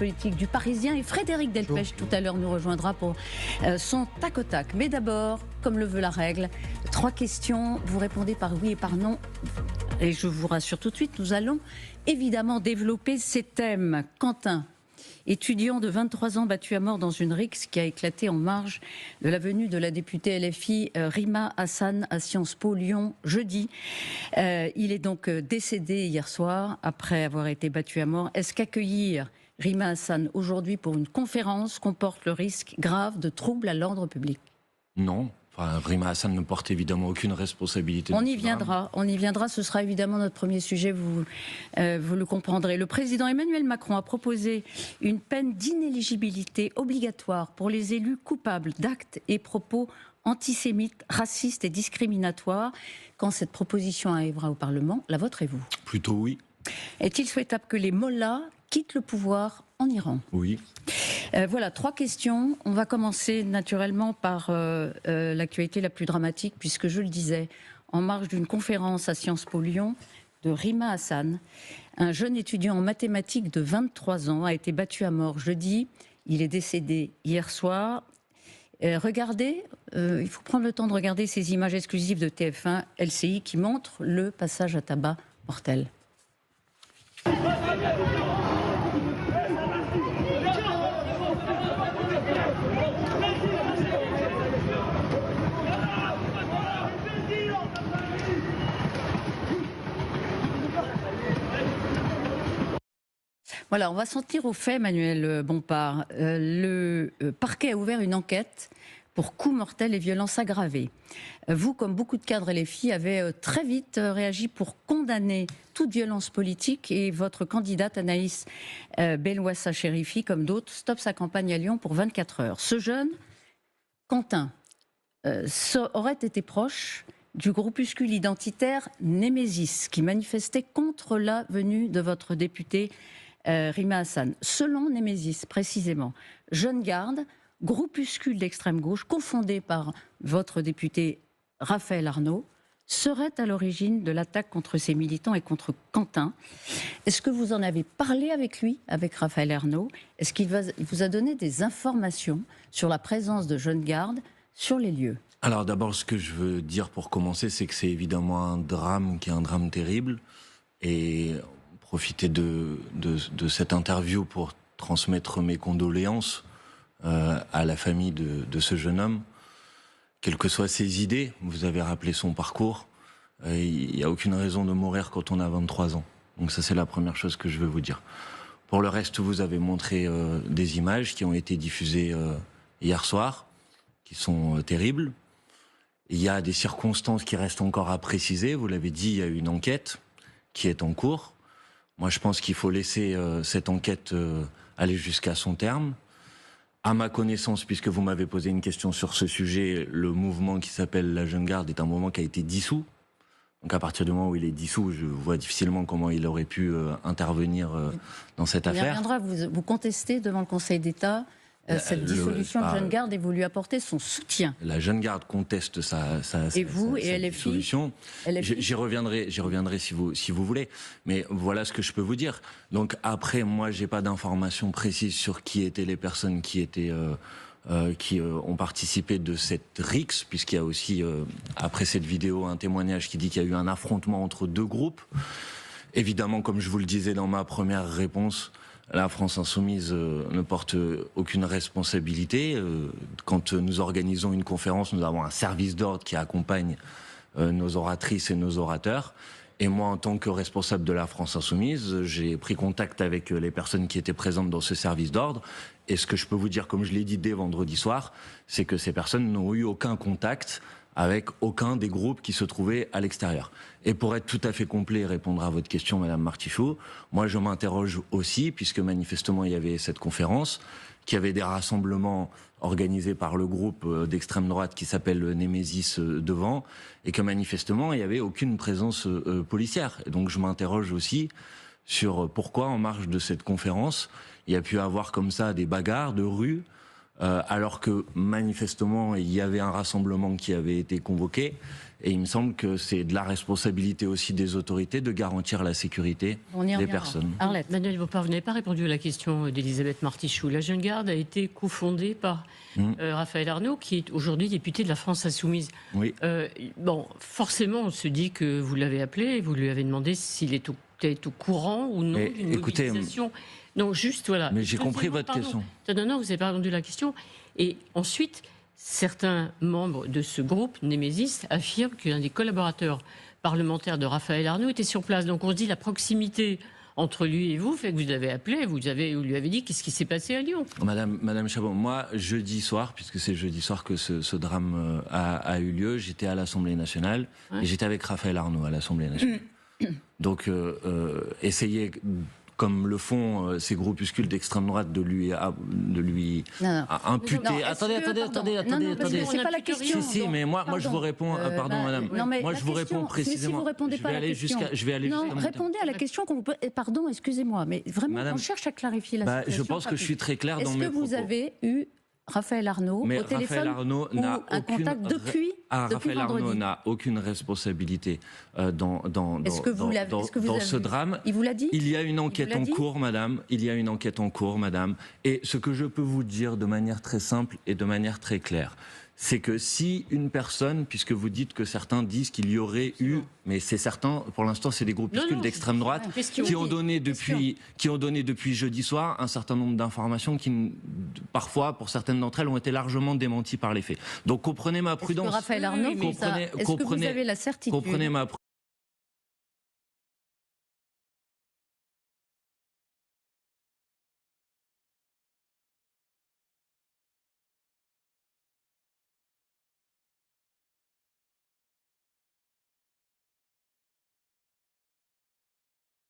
politique du Parisien, et Frédéric Delpech tout à l'heure nous rejoindra pour son tac au tac. Mais d'abord, comme le veut la règle, 3 questions, vous répondez par oui et par non. Et je vous rassure tout de suite, nous allons évidemment développer ces thèmes. Quentin, étudiant de 23 ans battu à mort dans une rixe qui a éclaté en marge de la venue de la députée LFI Rima Hassan à Sciences Po Lyon jeudi. Il est donc décédé hier soir après avoir été battu à mort. Est-ce qu'accueillir Rima Hassan aujourd'hui pour une conférence comporte le risque grave de troubles à l'ordre public? Non. Enfin, Rima Hassan ne porte évidemment aucune responsabilité. On y viendra, ce sera évidemment notre premier sujet, vous le comprendrez. Le président Emmanuel Macron a proposé une peine d'inéligibilité obligatoire pour les élus coupables d'actes et propos antisémites, racistes et discriminatoires. Quand cette proposition arrivera au Parlement, la voterez-vous? Plutôt oui. Est-il souhaitable que les mollahs quittent le pouvoir en Iran? Oui. Voilà, 3 questions. On va commencer naturellement par l'actualité la plus dramatique, puisque je le disais, en marge d'une conférence à Sciences Po Lyon de Rima Hassan, un jeune étudiant en mathématiques de 23 ans a été battu à mort jeudi. Il est décédé hier soir. Regardez, il faut prendre le temps de regarder ces images exclusives de TF1 LCI qui montrent le passage à tabac mortel. Voilà, on va s'en tenir aux faits, Manuel Bompard. Le parquet a ouvert une enquête pour coups mortels et violences aggravées. Vous, comme beaucoup de cadres LFI, avez très vite réagi pour condamner toute violence politique, et votre candidate Anaïs Belwassa Chérifi, comme d'autres, stoppe sa campagne à Lyon pour 24 heures. Ce jeune, Quentin, aurait été proche du groupuscule identitaire Némésis, qui manifestait contre la venue de votre députée Rima Hassan. Selon Némésis, précisément, Jeune Garde, groupuscule d'extrême gauche, confondé par votre député Raphaël Arnaud, serait à l'origine de l'attaque contre ces militants et contre Quentin. Est-ce que vous en avez parlé avec lui, avec Raphaël Arnaud? Est-ce qu'il vous a donné des informations sur la présence de Jeune Garde sur les lieux? Alors d'abord, ce que je veux dire pour commencer, c'est que c'est évidemment un drame qui est un drame terrible. Et profiter de cette interview pour transmettre mes condoléances à la famille de ce jeune homme. Quelles que soient ses idées, vous avez rappelé son parcours, il n'y a aucune raison de mourir quand on a 23 ans. Donc ça, c'est la première chose que je veux vous dire. Pour le reste, vous avez montré des images qui ont été diffusées hier soir, qui sont terribles. Il y a des circonstances qui restent encore à préciser. Vous l'avez dit, il y a une enquête qui est en cours. Moi, je pense qu'il faut laisser cette enquête aller jusqu'à son terme. À ma connaissance, puisque vous m'avez posé une question sur ce sujet, le mouvement qui s'appelle la Jeune Garde est un mouvement qui a été dissous. Donc à partir du moment où il est dissous, je vois difficilement comment il aurait pu intervenir dans cette affaire. Il reviendra, vous contestez devant le Conseil d'État cette dissolution de Jeune Garde, et vous lui apportez son soutien. La Jeune Garde conteste sa dissolution. J'y reviendrai si vous voulez. Mais voilà ce que je peux vous dire. Donc après, moi, j'ai pas d'informations précises sur qui étaient les personnes qui ont participé de cette rixe, puisqu'il y a aussi, après cette vidéo, un témoignage qui dit qu'il y a eu un affrontement entre 2 groupes. Évidemment, comme je vous le disais dans ma première réponse, la France Insoumise ne porte aucune responsabilité. Quand nous organisons une conférence, nous avons un service d'ordre qui accompagne nos oratrices et nos orateurs. Et moi, en tant que responsable de la France Insoumise, j'ai pris contact avec les personnes qui étaient présentes dans ce service d'ordre. Et ce que je peux vous dire, comme je l'ai dit dès vendredi soir, c'est que ces personnes n'ont eu aucun contact avec aucun des groupes qui se trouvaient à l'extérieur. Et pour être tout à fait complet et répondre à votre question, Madame Martichoux, moi je m'interroge aussi, puisque manifestement il y avait cette conférence, qu'il y avait des rassemblements organisés par le groupe d'extrême droite qui s'appelle Némésis devant, et que manifestement il n'y avait aucune présence policière. Et donc je m'interroge aussi sur pourquoi en marge de cette conférence, il y a pu avoir comme ça des bagarres de rue, alors que manifestement il y avait un rassemblement qui avait été convoqué. Et il me semble que c'est de la responsabilité aussi des autorités de garantir la sécurité des personnes. Arlette. Manuel Bompard, vous n'avez pas répondu à la question d'Elisabeth Martichoux. La Jeune Garde a été cofondée par Raphaël Arnaud, qui est aujourd'hui député de la France Insoumise. Oui. Bon, forcément, on se dit que vous l'avez appelé, vous lui avez demandé s'il était au courant ou non d'une mobilisation. Non, juste, voilà. Mais j'ai compris votre question. Non, vous n'avez pas répondu à la question. Et ensuite, certains membres de ce groupe, Némésis, affirment qu'un des collaborateurs parlementaires de Raphaël Arnaud était sur place. Donc on se dit la proximité entre lui et vous fait que vous avez appelé, vous lui avez dit qu'est-ce qui s'est passé à Lyon. Madame Chabot, moi, jeudi soir, puisque c'est jeudi soir que ce drame a eu lieu, j'étais à l'Assemblée nationale et j'étais avec Raphaël Arnaud à l'Assemblée nationale. Donc essayez... comme le font ces groupuscules d'extrême droite, de lui imputer... Attendez. C'est pas la question. Si, mais moi je vous réponds... pardon, madame. Moi, je vous réponds précisément. Si vous répondez pas à la question... Je vais aller non, répondez à la question qu'on vous pose... Pardon, excusez-moi, mais vraiment, on cherche à clarifier la situation. Je pense que je suis très clair dans mes propos. Est-ce que vous avez eu Raphaël Arnaud au téléphone ou un contact depuis Raphaël Arnaud n'a aucune responsabilité dans ce drame. Il vous l'a dit? Il y a une enquête en cours, madame. Il y a une enquête en cours, madame. Et ce que je peux vous dire de manière très simple et de manière très claire, c'est que si une personne, puisque vous dites que certains disent qu'il y aurait eu, mais c'est certain, pour l'instant c'est des groupuscules d'extrême droite qui ont donné depuis jeudi soir un certain nombre d'informations qui, parfois, pour certaines d'entre elles, ont été largement démenties par les faits. Donc comprenez ma prudence. Raphaël Arnaud, est-ce que vous avez la certitude